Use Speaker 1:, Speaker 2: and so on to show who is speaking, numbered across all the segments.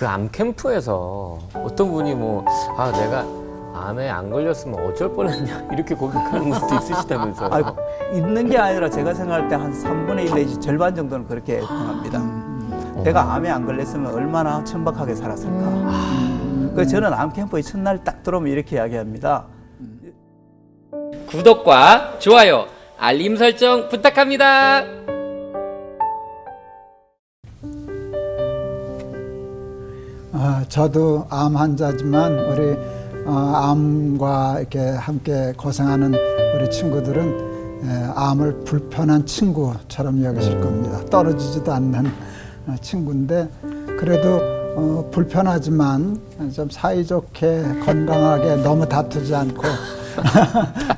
Speaker 1: 그 암 캠프에서 어떤 분이 뭐, 아, 내가 암에 안 걸렸으면 어쩔 뻔했냐 이렇게 고백하는 것도 있으시다면서요.
Speaker 2: 아, 있는 게 아니라 제가 생각할 때 한 3분의 1 내지 절반 정도는 그렇게 생각합니다. 내가 암에 안 걸렸으면 얼마나 천박하게 살았을까. 그래서 저는 암 캠프의 첫날 딱 들어오면 이렇게 이야기합니다.
Speaker 3: 구독과 좋아요, 알림 설정 부탁합니다.
Speaker 4: 저도 암 환자지만 우리 암과 이렇게 함께 고생하는 우리 친구들은 암을 불편한 친구처럼 여기실 겁니다. 떨어지지도 않는 친구인데 그래도 불편하지만 좀 사이좋게 건강하게 너무 다투지 않고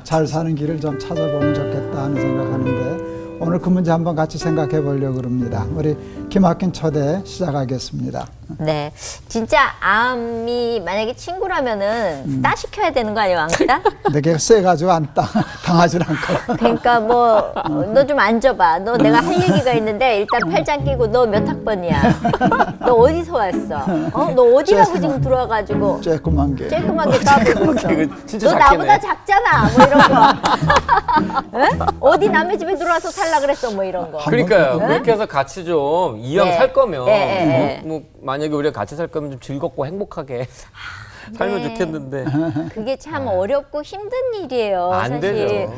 Speaker 4: 잘 사는 길을 좀 찾아보면 좋겠다 하는 생각하는데 오늘 그 문제 한번 같이 생각해 보려고 합니다. 우리 김학균 초대 시작하겠습니다.
Speaker 5: 네, 진짜 암이 만약에 친구라면은 따시켜야 되는 거 아니에요, 왕따?
Speaker 4: 내게 세가지고 당하지 않고.
Speaker 5: 그러니까 뭐 너 좀 앉아봐. 너 내가 할 얘기가 있는데 일단 팔짱 끼고 너 몇 학번이야? 너 어디서 왔어? 너 어디 가고 지금 들어와가지고
Speaker 4: 쬐끄만 게.
Speaker 5: 까불고
Speaker 1: 진짜
Speaker 5: 너
Speaker 1: 작겠네.
Speaker 5: 나보다 작잖아, 뭐 이런 거. 에? 어디 남의 집에 들어와서 살라 그랬어, 뭐 이런 거.
Speaker 1: 그러니까요. 그렇게 해서 같이 좀 이왕
Speaker 5: 네.
Speaker 1: 살 거면
Speaker 5: 네.
Speaker 1: 뭐 만약에 우리가 같이 살 거면 좀 즐겁고 행복하게 살면
Speaker 5: 네.
Speaker 1: 좋겠는데
Speaker 5: 그게 참 어렵고 힘든 일이에요,
Speaker 1: 안
Speaker 5: 사실.
Speaker 1: 되죠.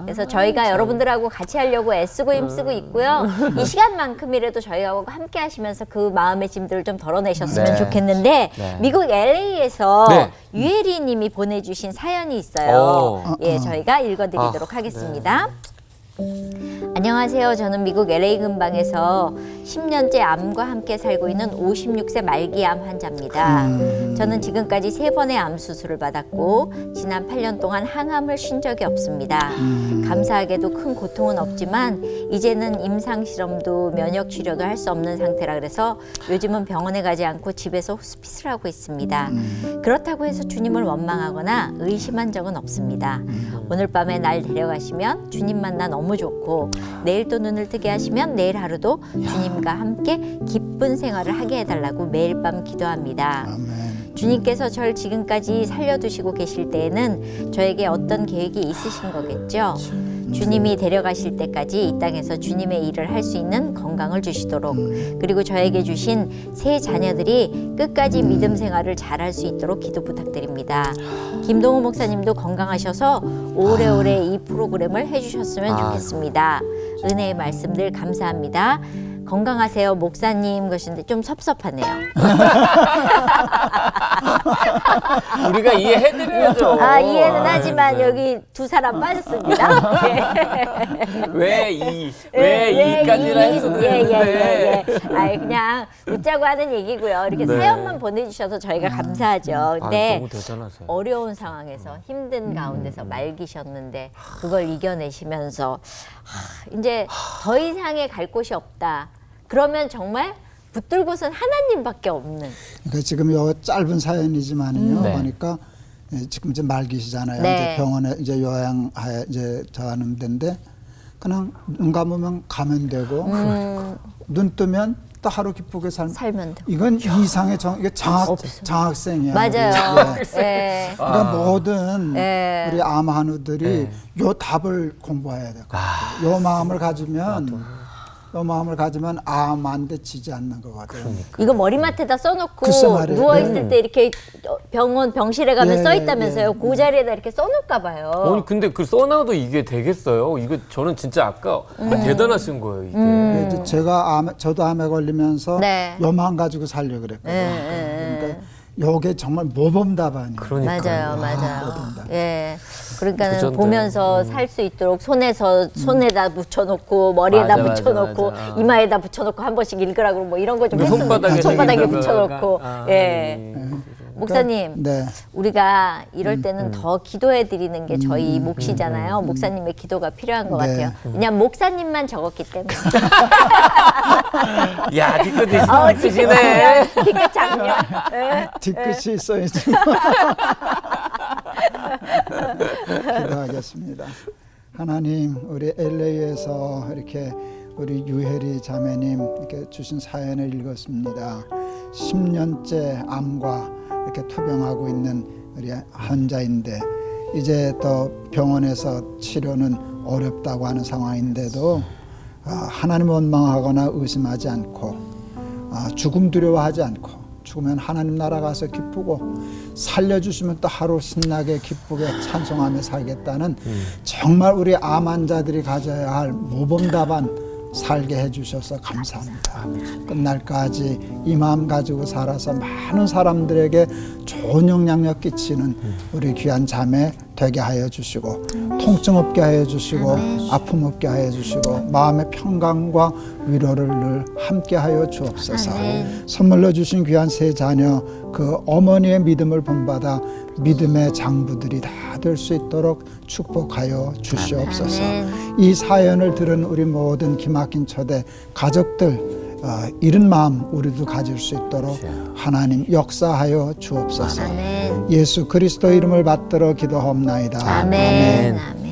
Speaker 5: 그래서 저희가 여러분들하고 같이 하려고 애쓰고 힘쓰고 있고요. 이 시간만큼이라도 저희하고 함께 하시면서 그 마음의 짐들을 좀 덜어내셨으면
Speaker 1: 네.
Speaker 5: 좋겠는데
Speaker 1: 네.
Speaker 5: 미국 LA에서
Speaker 1: 네.
Speaker 5: 유혜리 님이 보내주신 사연이 있어요.
Speaker 1: 오.
Speaker 5: 예, 저희가 읽어드리도록 하겠습니다. 안녕하세요. 저는 미국 LA 근방에서 10년째 암과 함께 살고 있는 56세 말기암 환자입니다. 저는 지금까지 3번의 암 수술을 받았고 지난 8년 동안 항암을 쉰 적이 없습니다. 감사하게도 큰 고통은 없지만 이제는 임상 실험도 면역 치료도 할 수 없는 상태라 그래서 요즘은 병원에 가지 않고 집에서 호스피스를 하고 있습니다. 그렇다고 해서 주님을 원망하거나 의심한 적은 없습니다. 오늘 밤에 날 데려가시면 주님 만나 너무 좋고 내일 또 눈을 뜨게 하시면 내일 하루도 주님과 함께 기쁜 생활을 하게 해달라고 매일 밤 기도합니다. 주님께서 절 지금까지 살려두시고 계실 때에는 저에게 어떤 계획이 있으신 거겠죠? 주님이 데려가실 때까지 이 땅에서 주님의 일을 할 수 있는 건강을 주시도록 그리고 저에게 주신 세 자녀들이 끝까지 믿음 생활을 잘할 수 있도록 기도 부탁드립니다. 김동호 목사님도 건강하셔서 오래오래 이 프로그램을 해주셨으면 좋겠습니다. 은혜의 말씀들 감사합니다. 건강하세요 목사님 것인데 좀 섭섭하네요.
Speaker 1: 우리가 이해해드려야죠.
Speaker 5: 이해는 하지만 여기 두 사람 빠졌습니다.
Speaker 1: 왜 이까지라 했었는데.
Speaker 5: 그냥 웃자고 하는 얘기고요. 이렇게
Speaker 1: 네.
Speaker 5: 사연만 보내주셔서 저희가 감사하죠. 근데
Speaker 1: 너무 대단하세요.
Speaker 5: 어려운 상황에서 힘든 가운데서 말기셨는데 그걸 이겨내시면서 이제 더 이상의 갈 곳이 없다. 그러면 정말 붙들 곳은 하나님밖에 없는.
Speaker 4: 그러니까 지금 요 짧은 사연이지만요.
Speaker 1: 네.
Speaker 4: 보니까 지금 이제 말기시잖아요.
Speaker 5: 네.
Speaker 4: 이제 병원에 이제 요양하에 이제 저하는 데인데 그냥 눈 감으면 가면 되고 눈 뜨면 또 하루 기쁘게
Speaker 5: 살면 되고.
Speaker 4: 이건 이상의 이게 장학생이야.
Speaker 5: 맞아요.
Speaker 4: 예.
Speaker 5: 네.
Speaker 4: 그러니까 모든
Speaker 5: 네.
Speaker 4: 우리 암 환우들이 요 답을 공부해야 될 것 같아요. 요 마음을 가지면 암한테 지지 않는 거거든요.
Speaker 5: 이거 머리맡에다 써놓고
Speaker 4: 글쎄 말이에요.
Speaker 5: 누워있을 때 이렇게 병실에 가면
Speaker 4: 예,
Speaker 5: 써있다면서요.
Speaker 4: 예.
Speaker 5: 그 자리에다 이렇게 써놓을까 봐요.
Speaker 1: 아니 근데 그 써놔도 이게 되겠어요? 이거 저는 진짜 아까 대단하신 거예요 이게.
Speaker 4: 이제 저도 암에 걸리면서
Speaker 5: 네.
Speaker 4: 요만 가지고 살려 그랬거든요. 그러니까 요게 정말 모범답안이에요.
Speaker 1: 그러니까요.
Speaker 5: 맞아요.
Speaker 4: 모범답.
Speaker 5: 예. 그러니까는
Speaker 1: 그전데.
Speaker 5: 보면서 살 수 있도록 손에다 붙여놓고 머리에다
Speaker 1: 맞아,
Speaker 5: 붙여놓고
Speaker 1: 맞아.
Speaker 5: 이마에다 붙여놓고 한 번씩 읽으라고 뭐 이런 거 좀
Speaker 1: 그 손바닥에
Speaker 5: 손바닥에
Speaker 1: 새기는
Speaker 5: 붙여놓고.
Speaker 1: 거가.
Speaker 5: 예. 목사님,
Speaker 4: 네.
Speaker 5: 우리가 이럴 때는 더 기도해 드리는 게 저희 몫이잖아요. 목사님의 기도가 필요한 것
Speaker 4: 네.
Speaker 5: 같아요. 왜냐면 목사님만 적었기 때문에.
Speaker 1: 야 뒤끝이 있으시네.
Speaker 5: 뒤끝 장면. 예.
Speaker 4: 뒤끝이 있어야지. 기도하겠습니다. 하나님, 우리 LA에서 이렇게 우리 유혜리 자매님 이렇게 주신 사연을 읽었습니다. 10년째 암과 이렇게 투병하고 있는 우리 환자인데 이제 또 병원에서 치료는 어렵다고 하는 상황인데도 하나님 원망하거나 의심하지 않고 죽음 두려워하지 않고 죽으면 하나님 나라 가서 기쁘고 살려주시면 또 하루 신나게 기쁘게 찬송하며 살겠다는 정말 우리 암 환자들이 가져야 할 모범답안 살게 해주셔서 감사합니다. 끝날까지 이 마음 가지고 살아서 많은 사람들에게 좋은 영향력 끼치는 우리 귀한 자매 되게 하여 주시고 통증 없게 하여 주시고 아픔 없게 하여 주시고 마음의 평강과 위로를 늘 함께 하여 주옵소서. 선물로 주신 귀한 세 자녀 그 어머니의 믿음을 본받아 믿음의 장부들이 다 될 수 있도록 축복하여 주시옵소서. 이 사연을 들은 우리 모든 기막힌 초대 가족들 이른 마음 우리도 가질 수 있도록 하나님 역사하여 주옵소서. 예수 그리스도 이름을 받들어 기도하옵나이다.
Speaker 5: 아멘. 아멘.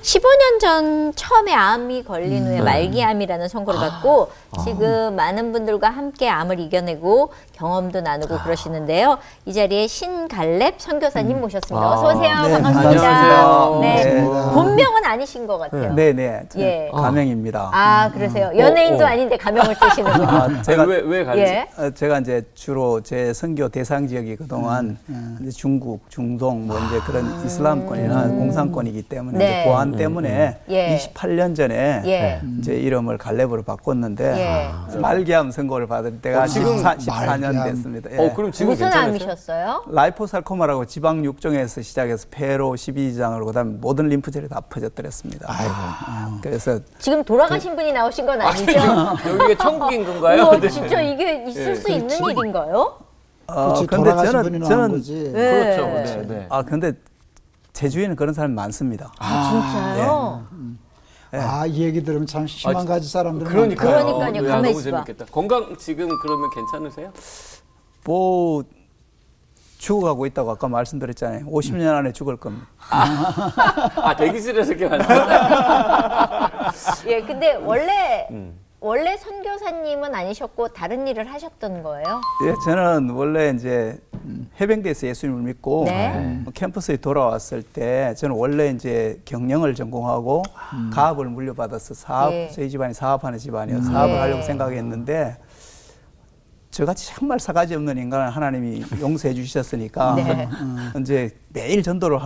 Speaker 5: 15년 전 처음에 암이 걸린 후에 말기암이라는 선고를 받고 지금 많은 분들과 함께 암을 이겨내고 경험도 나누고 그러시는데요. 이 자리에 신갈렙 선교사님 모셨습니다. 어서 오세요.
Speaker 2: 네,
Speaker 5: 반갑습니다.
Speaker 2: 안녕하세요.
Speaker 5: 네.
Speaker 2: 네.
Speaker 5: 본명은 아니신 것 같아요.
Speaker 2: 네네.
Speaker 5: 예.
Speaker 2: 가명입니다.
Speaker 5: 아, 그러세요. 연예인도 아닌데 가명을 쓰시는군요.
Speaker 2: 제가
Speaker 1: 왜 가르치?
Speaker 5: 예.
Speaker 2: 제가 이제 주로 제 선교 대상 지역이 그동안 이제 중국, 중동 뭐 이제 그런 이슬람권이나 공산권이기 때문에
Speaker 5: 네.
Speaker 2: 이제 보안 때문에
Speaker 5: 예.
Speaker 2: 28년 전에
Speaker 5: 예.
Speaker 2: 이제 이름을 갈렙으로 바꿨는데
Speaker 5: 예.
Speaker 2: 말기암 선고를 받을 때가
Speaker 1: 지금
Speaker 2: 14년
Speaker 4: 말기암.
Speaker 2: 됐습니다. 예.
Speaker 1: 그럼 지금
Speaker 5: 무슨
Speaker 1: 괜찮으세요?
Speaker 5: 암이셨어요?
Speaker 2: 라이포살코마라고 지방 육종에서 시작해서 폐로 12지장으로 그다음에 모든 림프절이 다 퍼졌더랬습니다. 그래서
Speaker 5: 지금 돌아가신 분이 나오신 건 아니죠?
Speaker 1: 여기가 천국인 건가요?
Speaker 5: 우와,
Speaker 1: 네.
Speaker 5: 진짜 이게 있을 수 있는 일인가요?
Speaker 4: 그렇지,
Speaker 2: 근데
Speaker 4: 돌아가신 분이 나온 거지.
Speaker 5: 네.
Speaker 1: 그렇죠. 네, 네.
Speaker 2: 근데 제 주위에는 그런 사람이 많습니다.
Speaker 5: 진짜요?
Speaker 4: 이 얘기 들으면 참 희망 가진 사람들
Speaker 5: 그러니까요.
Speaker 1: 야,
Speaker 5: 가만히
Speaker 1: 너무
Speaker 5: 있어봐.
Speaker 1: 재밌겠다. 건강 지금 그러면 괜찮으세요?
Speaker 2: 뭐 죽어가고 있다고 아까 말씀드렸잖아요. 50년 안에 죽을 겁니다.
Speaker 1: 대기실에서 이렇게 말씀하세요.
Speaker 5: 예, 근데 원래 선교사님은 아니셨고 다른 일을 하셨던 거예요?
Speaker 2: 예, 저는 원래 이제 해병대에서 예수님을 믿고
Speaker 5: 네.
Speaker 2: 캠퍼스에 돌아왔을 때 저는 원래 이제 경영을 전공하고 가업을 물려받아서
Speaker 5: 예.
Speaker 2: 저희 집안이 사업하는 집안이어서 사업을 하려고 생각했는데 저같이 정말 사가지 없는 인간을 하나님이 용서해 주셨으니까
Speaker 5: 네.
Speaker 2: 이제 매일 전도를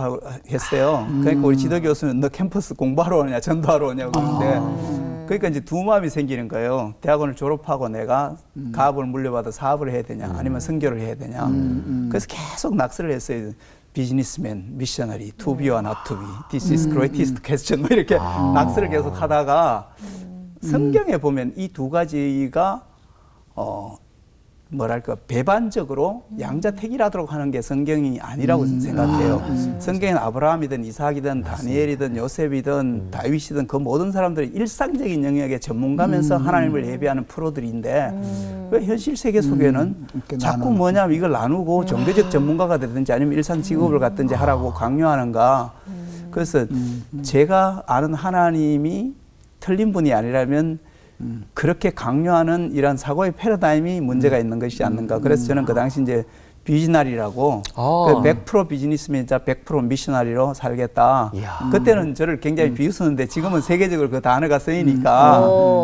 Speaker 2: 했어요. 그러니까 우리 지도 교수는 너 캠퍼스 공부하러 오냐 전도하러 오냐고 그러는데 그러니까 이제 두 마음이 생기는 거예요. 대학원을 졸업하고 내가 가업을 물려받아 사업을 해야 되냐 아니면 선교를 해야 되냐. 그래서 계속 낙서를 했어요. 비즈니스맨, 미셔너리, to be와 not to be, this is greatest question 뭐 이렇게 낙서를 계속 하다가 성경에 보면 이 두 가지가 뭐랄까 배반적으로 양자택일하도록 하는 게 성경이 아니라고 생각해요. 성경은 아브라함이든 이삭이든 다니엘이든 요셉이든 다윗이든 그 모든 사람들이 일상적인 영역의 전문가면서 하나님을 예배하는 프로들인데 왜 현실 세계 속에는 자꾸 뭐냐면 이걸 나누고 종교적 전문가가 되든지 아니면 일상 직업을 갖든지 하라고 강요하는가. 그래서 제가 아는 하나님이 틀린 분이 아니라면 그렇게 강요하는 이런 사고의 패러다임이 문제가 있는 것이지 않는가. 그래서 저는 그 당시 이제 비즈나리라고 100% 비즈니스맨이자 100% 미셔나리로 살겠다. 그때는 저를 굉장히 비웃었는데 지금은 세계적으로 그 단어가 쓰이니까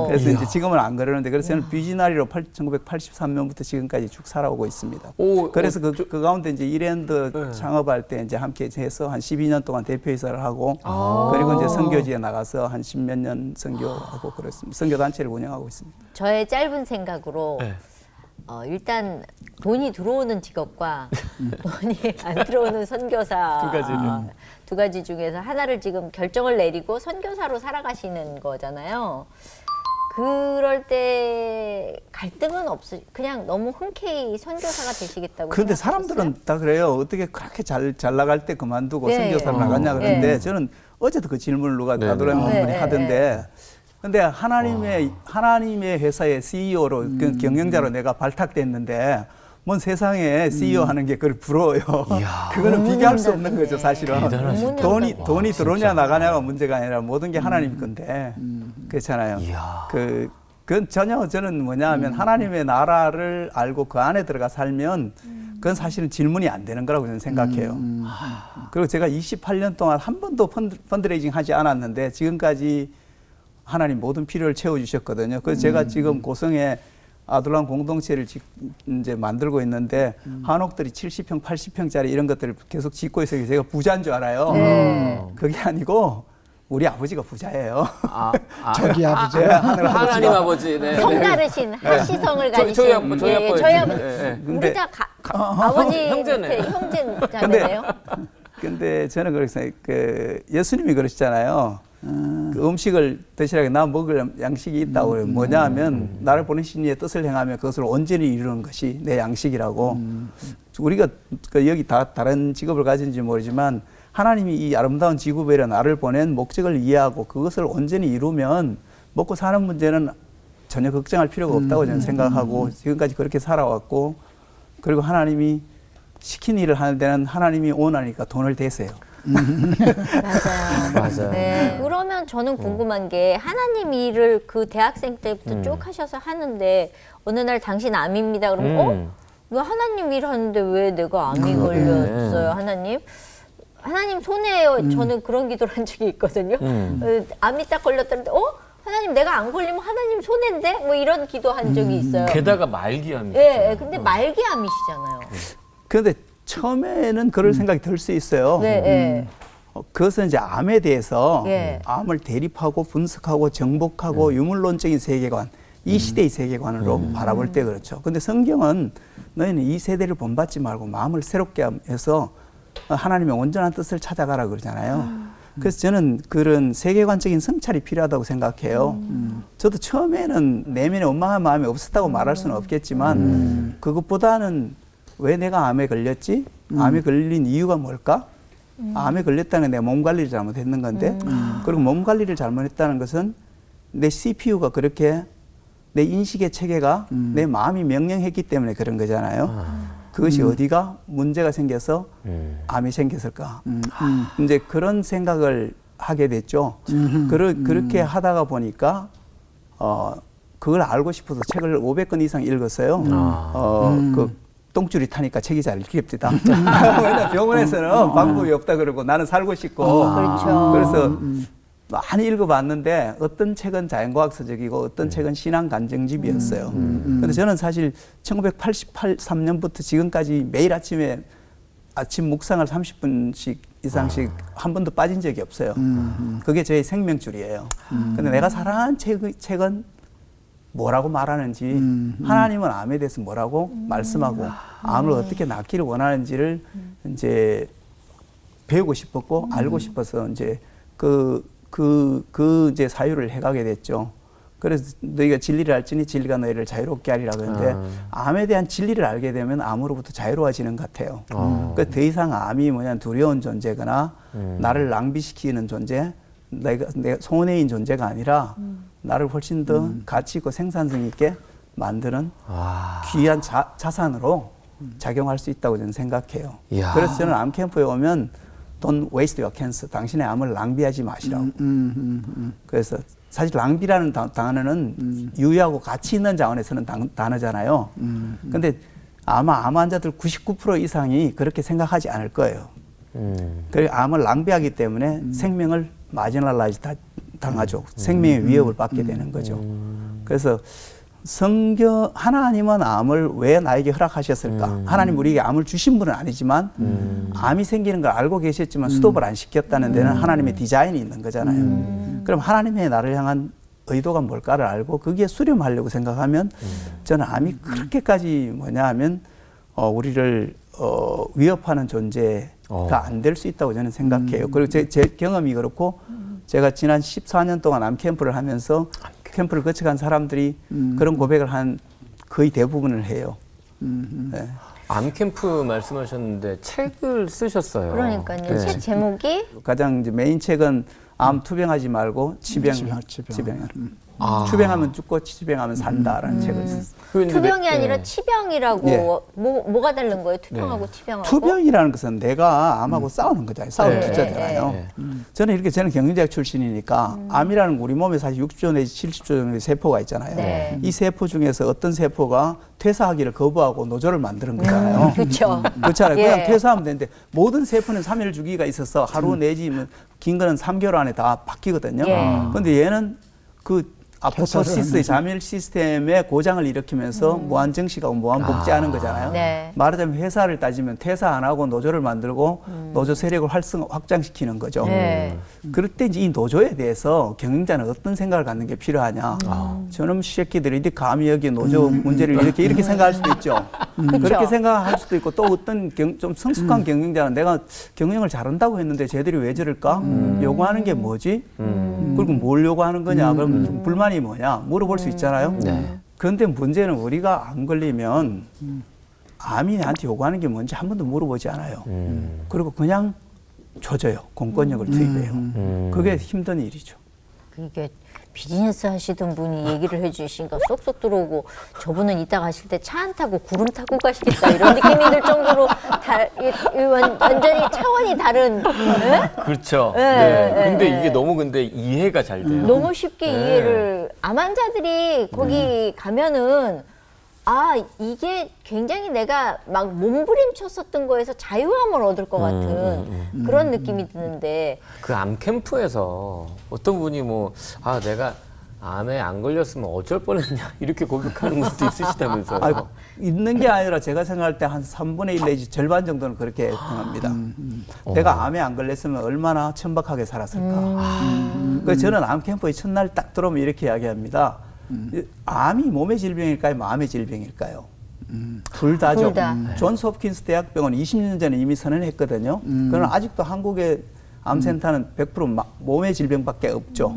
Speaker 2: 그래서 이제 지금은 안 그러는데 그래서 저는 비즈나리로 1983년부터 지금까지 쭉 살아오고 있습니다. 그래서 그 가운데 이제 이랜드 창업할 때 이제 함께 해서 한 12년 동안 대표이사를 하고 그리고 이제 선교지에 나가서 한 10몇 년 선교하고 그랬습니다. 선교 단체를 운영하고 있습니다.
Speaker 5: 저의 짧은 생각으로 일단 돈이 들어오는 직업과 돈이 안 들어오는 선교사 두 가지 중에서 하나를 지금 결정을 내리고 선교사로 살아가시는 거잖아요. 그럴 때 갈등은 그냥 너무 흔쾌히 선교사가 되시겠다고.
Speaker 2: 그런데
Speaker 5: 생각하셨어요?
Speaker 2: 사람들은 다 그래요. 어떻게 그렇게 잘 나갈 때 그만두고
Speaker 5: 네.
Speaker 2: 선교사를 나갔냐 그러는데 저는 어제도 그 질문을 누가 나도라는 분이 하던데 근데 하나님의 회사의 CEO로 경영자로 내가 발탁됐는데 뭔 세상에 CEO 하는 게 그걸 부러워요. 그거는 비교할 수 없는 거죠, 사실은.
Speaker 1: 대단하시다.
Speaker 2: 돈이 들어오냐 나가냐가 문제가 아니라 모든 게 하나님 건데 그렇잖아요.
Speaker 1: 이야.
Speaker 2: 그건 전혀 저는 뭐냐 하면 하나님의 나라를 알고 그 안에 들어가 살면 그건 사실은 질문이 안 되는 거라고 저는 생각해요. 그리고 제가 28년 동안 한 번도 펀드레이징 하지 않았는데 지금까지 하나님 모든 필요를 채워주셨거든요. 그래서 제가 지금 고성에 아둘람 공동체를 이제 만들고 있는데 한옥들이 70평, 80평짜리 이런 것들을 계속 짓고 있어요. 제가 부자인 줄 알아요. 그게 아니고 우리 아버지가 부자예요.
Speaker 4: 저기 아버지.
Speaker 1: 하나님 아버지. 네.
Speaker 5: 성다르신 하시성을 가지신
Speaker 1: 저희 아버지.
Speaker 5: 저희 아버지.
Speaker 2: 근데
Speaker 5: 우리 다 아버지
Speaker 1: 형제네.
Speaker 5: 형제자매네요.
Speaker 2: 근데 저는 그래서 그 예수님이 그러시잖아요. 그 음식을 드시라고 나 먹을 양식이 있다고 그래요. 뭐냐 하면 나를 보내신 이의 뜻을 행하며 그것을 온전히 이루는 것이 내 양식이라고. 우리가 여기 다 다른 직업을 가진지 모르지만 하나님이 이 아름다운 지구별에 나를 보낸 목적을 이해하고 그것을 온전히 이루면 먹고 사는 문제는 전혀 걱정할 필요가 없다고 저는 생각하고 지금까지 그렇게 살아왔고, 그리고 하나님이 시킨 일을 하는 데는 하나님이 원하니까 돈을 대세요.
Speaker 1: 맞아요.
Speaker 5: 네. 그러면 저는 궁금한 게 하나님 일을 그 대학생 때부터 쭉 하셔서 하는데 어느 날 당신 암입니다. 그러면 왜 하나님 일 하는데 왜 내가 암이 걸렸어요, 하나님? 하나님 손에 저는 그런 기도를 한 적이 있거든요. 암이 딱 걸렸다는데 하나님 내가 안 걸리면 하나님 손해인데? 뭐 이런 기도한 적이 있어요.
Speaker 1: 게다가 말기암이.
Speaker 5: 네, 근데 말기암이시잖아요.
Speaker 2: 그런데 처음에는 그럴 생각이 들 수 있어요.
Speaker 5: 네, 네.
Speaker 2: 그것은 이제 암에 대해서
Speaker 5: 예.
Speaker 2: 암을 대립하고 분석하고 정복하고 유물론적인 세계관, 이 시대의 세계관으로 바라볼 때 그렇죠. 근데 성경은 너희는 이 세대를 본받지 말고 마음을 새롭게 해서 하나님의 온전한 뜻을 찾아가라 그러잖아요. 그래서 저는 그런 세계관적인 성찰이 필요하다고 생각해요. 저도 처음에는 내면에 원망한 마음이 없었다고 말할 수는 없겠지만 그것보다는 왜 내가 암에 걸렸지? 암에 걸린 이유가 뭘까? 암에 걸렸다는 게 내 몸 관리를 잘못했는 건데 그리고 몸 관리를 잘못했다는 것은 내 CPU가 그렇게 내 인식의 체계가 내 마음이 명령했기 때문에 그런 거잖아요. 그것이 어디가 문제가 생겨서 암이 생겼을까? 이제 그런 생각을 하게 됐죠. 그렇게 하다가 보니까 그걸 알고 싶어서 책을 500권 이상 읽었어요. 그 똥줄이 타니까 책이 잘 읽힙니다. 왜냐면 병원에서는 방법이 없다 그러고 나는 살고 싶고.
Speaker 5: 그렇죠.
Speaker 2: 그래서 많이 읽어봤는데 어떤 책은 자연과학서적이고 어떤 책은 신앙 간증집이었어요. 그런데 저는 사실 1983년부터 지금까지 매일 아침에 아침 묵상을 30분씩 이상씩 한 번도 빠진 적이 없어요. 그게 저의 생명줄이에요. 근데 내가 사랑하는 책은 뭐라고 말하는지, 하나님은 암에 대해서 뭐라고 말씀하고 암을 어떻게 낫기를 원하는지를 이제 배우고 싶었고 알고 싶어서 이제 이제 사유를 해가게 됐죠. 그래서 너희가 진리를 알지니 진리가 너희를 자유롭게 하리라 그러는데 암에 대한 진리를 알게 되면 암으로부터 자유로워지는 것 같아요. 그러니까 더 이상 암이 두려운 존재거나 나를 낭비시키는 존재, 내가 손해인 존재가 아니라 나를 훨씬 더 가치 있고 생산성 있게 만드는 귀한 자산으로 작용할 수 있다고 저는 생각해요.
Speaker 1: 이야.
Speaker 2: 그래서 저는 암 캠프에 오면 Don't waste your cancer. 당신의 암을 낭비하지 마시라고. 그래서 사실 낭비라는 단어는 유효하고 가치 있는 자원에 쓰는 단어잖아요. 근데 아마 암 환자들 99% 이상이 그렇게 생각하지 않을 거예요. 그리고 암을 낭비하기 때문에 생명을 마지널라이즈 당하죠. 생명의 위협을 받게 되는 거죠. 그래서 하나님은 암을 왜 나에게 허락하셨을까? 하나님 우리에게 암을 주신 분은 아니지만 암이 생기는 걸 알고 계셨지만 스톱을 안 시켰다는 데는 하나님의 디자인이 있는 거잖아요. 그럼 하나님의 나를 향한 의도가 뭘까를 알고 거기에 수렴하려고 생각하면 저는 암이 그렇게까지 하면 우리를 위협하는 존재가 안 될 수 있다고 저는 생각해요. 그리고 제 경험이 그렇고 제가 지난 14년 동안 암 캠프를 하면서 캠프를 거쳐간 사람들이 그런 고백을 한 거의 대부분을 해요. 네.
Speaker 1: 암 캠프 말씀하셨는데 책을 쓰셨어요.
Speaker 5: 그러니까요.
Speaker 1: 네.
Speaker 5: 책 제목이
Speaker 2: 가장 이제 메인 책은 암 투병하지 말고 치병. 추병하면 죽고 치병하면 산다라는 책을 썼어요.
Speaker 5: 투병이 아니라 치병이라고
Speaker 2: 예.
Speaker 5: 뭐가 다른 거예요? 투병하고 치병하고?
Speaker 2: 투병이라는 것은 내가 암하고 싸우는 거잖아요. 싸우는
Speaker 1: 네.
Speaker 2: 투자잖아요. 저는 경영대학 출신이니까 암이라는 우리 몸에 사실 60조 내지 70조 정도의 세포가 있잖아요.
Speaker 5: 네.
Speaker 2: 이 세포 중에서 어떤 세포가 퇴사하기를 거부하고 노조를 만드는 거잖아요.
Speaker 5: 그렇죠.
Speaker 2: 그렇잖아요.
Speaker 5: 예.
Speaker 2: 그냥 퇴사하면 되는데 모든 세포는 3일 주기가 있어서 하루 내지 긴 거는 3개월 안에 다 바뀌거든요.
Speaker 5: 예.
Speaker 2: 그런데 얘는 그 아포토시스의 자멸 시스템의 고장을 일으키면서 무한 정식하고 무한 복제하는 거잖아요.
Speaker 5: 네.
Speaker 2: 말하자면 회사를 따지면 퇴사 안 하고 노조를 만들고 노조 세력을 확장시키는 거죠.
Speaker 5: 네.
Speaker 2: 그럴 때 이제 이 노조에 대해서 경영자는 어떤 생각을 갖는 게 필요하냐. 저놈 새끼들이 감히 여기 노조 문제를 이렇게 생각할 수도 있죠. 그렇게 생각할 수도 있고 또 어떤 좀 성숙한 경영자는 내가 경영을 잘한다고 했는데 쟤들이 왜 저럴까? 요구하는 게 뭐지? 그리고 뭘 요구하는 거냐? 그럼 불만이 뭐냐? 물어볼 수 있잖아요.
Speaker 1: 네.
Speaker 2: 그런데 문제는 우리가 안 걸리면 암이 나한테 요구하는 게 뭔지 한 번도 물어보지 않아요. 그리고 그냥 조져요. 공권력을 투입해요. 그게 힘든 일이죠.
Speaker 5: 이게 비즈니스 하시던 분이 얘기를 해주시니까 쏙쏙 들어오고 저분은 이따 가실 때 차 안 타고 구름 타고 가시겠다 이런 느낌이 들 정도로 완전히 차원이 다른
Speaker 1: 그렇죠.
Speaker 5: 네,
Speaker 1: 네.
Speaker 5: 네,
Speaker 1: 근데
Speaker 5: 네.
Speaker 1: 이게 너무 근데 이해가 잘 돼요.
Speaker 5: 너무 쉽게
Speaker 1: 네.
Speaker 5: 이해를 암 환자들이 거기 가면은 이게 굉장히 내가 막 몸부림쳤었던 거에서 자유함을 얻을 것 같은 그런 느낌이 드는데
Speaker 1: 그 암 캠프에서 어떤 분이 내가 암에 안 걸렸으면 어쩔 뻔했냐 이렇게 고백하는 것도 있으시다면서요.
Speaker 2: 아이고, 있는 게 아니라 제가 생각할 때 한 3분의 1 내지 절반 정도는 그렇게 생각합니다. 내가 암에 안 걸렸으면 얼마나 천박하게 살았을까. 그래서 저는 암 캠프에 첫날 딱 들어오면 이렇게 이야기합니다. 암이 몸의 질병일까요? 마음의 질병일까요? 둘 다죠.
Speaker 5: 둘 다.
Speaker 2: 존스 홉킨스 대학병원 20년 전에 이미 선언했거든요. 그러나 아직도 한국의 암센터는 100% 몸의 질병밖에 없죠.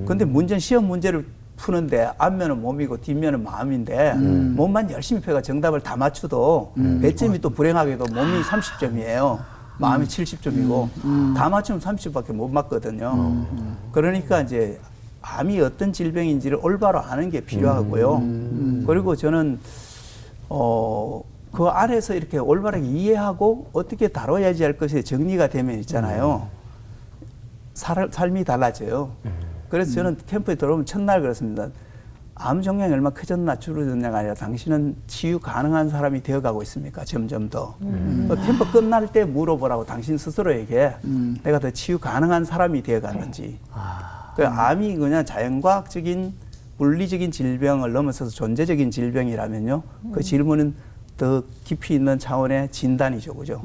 Speaker 2: 그런데 시험 문제를 푸는데 앞면은 몸이고 뒷면은 마음인데 몸만 열심히 펴가 정답을 다 맞춰도 배점이 또 불행하게도 몸이 30점이에요. 마음이 70점이고 다 맞추면 30점밖에 못 맞거든요. 그러니까 이제 암이 어떤 질병인지를 올바로 아는 게 필요하고요. 그리고 저는 그 안에서 이렇게 올바르게 이해하고 어떻게 다뤄야지 할 것이 정리가 되면 있잖아요. 삶이 달라져요. 그래서 저는 캠프에 들어오면 첫날 그렇습니다. 암 종양이 얼마나 커졌나 줄어졌냐가 아니라 당신은 치유 가능한 사람이 되어가고 있습니까? 점점 더. 캠프 끝날 때 물어보라고 당신 스스로에게 내가 더 치유 가능한 사람이 되어갔는지. 암이 그냥 자연과학적인 물리적인 질병을 넘어서서 존재적인 질병이라면요. 그 질문은 더 깊이 있는 차원의 진단이죠. 그죠?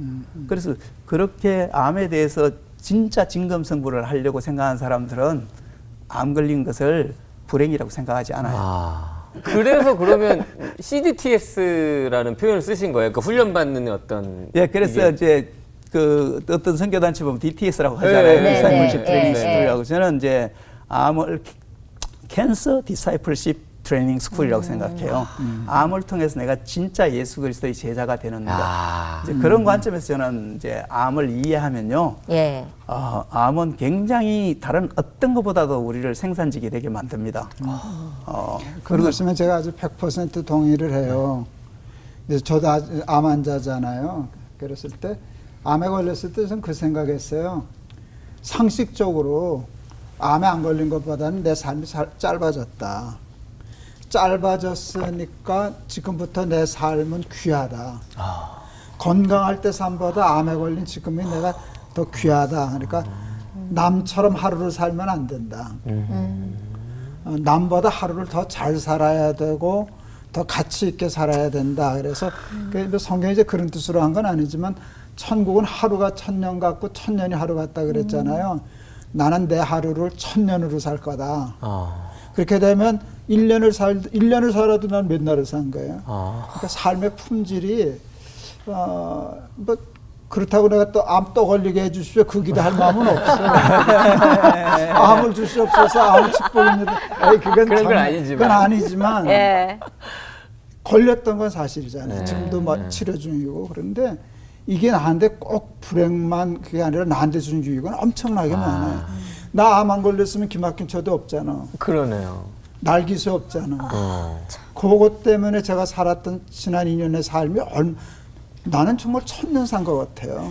Speaker 2: 그래서 그렇게 암에 대해서 진짜 진검승부를 하려고 생각하는 사람들은 암 걸린 것을 불행이라고 생각하지 않아요.
Speaker 1: 그래서 그러면 CDTS라는 표현을 쓰신 거예요? 그 훈련받는 어떤.
Speaker 2: 예, 그래서 이제 그 어떤 선교단체 보면 DTS라고 하잖아요.
Speaker 1: 네,
Speaker 2: 디사이플십
Speaker 5: 네,
Speaker 2: 트레이닝
Speaker 5: 네,
Speaker 2: 스쿨이라고. 저는 이제 암을 캔서 디사이플십 트레이닝 스쿨이라고 생각해요. 암을 통해서 내가 진짜 예수 그리스도의 제자가 되는 것. 이제 그런 관점에서 저는 이제 암을 이해하면요.
Speaker 5: 예.
Speaker 2: 암은 굉장히 다른 어떤 것보다도 우리를 생산직이 되게 만듭니다.
Speaker 4: 그 말씀에 제가 아주 100% 동의를 해요. 이제 저도 암 환자잖아요. 그랬을 때 암에 걸렸을 때 저는 그 생각했어요. 상식적으로 암에 안 걸린 것보다는 내 삶이 짧아졌다. 짧아졌으니까 지금부터 내 삶은 귀하다. 건강할 때 삶보다 암에 걸린 지금이 내가 더 귀하다. 그러니까 남처럼 하루를 살면 안 된다. 남보다 하루를 더 잘 살아야 되고 더 가치 있게 살아야 된다. 그래서 성경이 이제 그런 뜻으로 한 건 아니지만 천국은 하루가 천년 같고 천년이 하루 같다 그랬잖아요. 나는 내 하루를 천년으로 살 거다. 그렇게 되면 1년을 살아도 난 몇 날을 산 거예요. 그러니까 삶의 품질이 그렇다고 내가 또 암 또 걸리게 해주십시오. 그 기도 할 마음은 없어요. 암을 주시옵소서. 암 축복입니다.
Speaker 1: 그런 건 아니지만.
Speaker 4: 그건 아니지만
Speaker 5: 예.
Speaker 4: 걸렸던 건 사실이잖아요.
Speaker 1: 네.
Speaker 4: 지금도 치료 중이고. 그런데 이게 나한테 꼭 불행만 그게 아니라 나한테 준 유익은 엄청나게 많아요. 나 암 안 걸렸으면 기막힌 도 없잖아.
Speaker 1: 그러네요.
Speaker 4: 날기수 없잖아. 그것 때문에 제가 살았던 지난 2년의 삶이 나는 정말 천년 산 것 같아요.